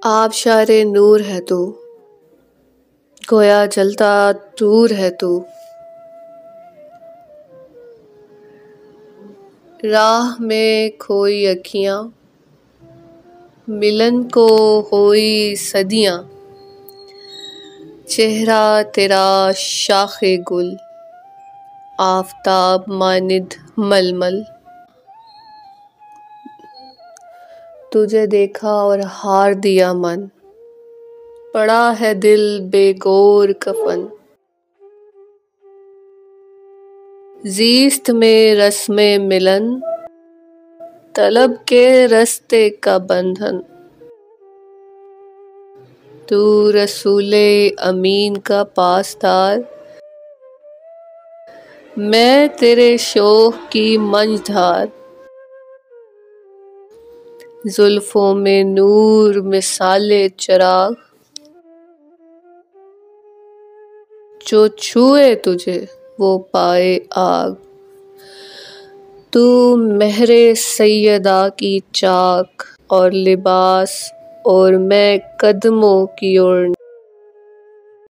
आबशारे नूर है तू, गोया जलता दूर है तू। राह में खोई अखियाँ, मिलन को होई सदियाँ। चेहरा तेरा शाखे गुल, आफताब मानिद मलमल। तुझे देखा और हार दिया मन, पड़ा है दिल बेगौर कफन। ज़ीस्त में रस्मे मिलन, तलब के रस्ते का बंधन। तू रसूले अमीन का पासदार, मैं तेरे शौक़ की मंझधार। जुल्फों में नूर मिसाले चिराग, जो छुए तुझे वो पाए आग। तू महरे सैयदा की चाक और लिबास, और मैं कदमों की ओढ़नी।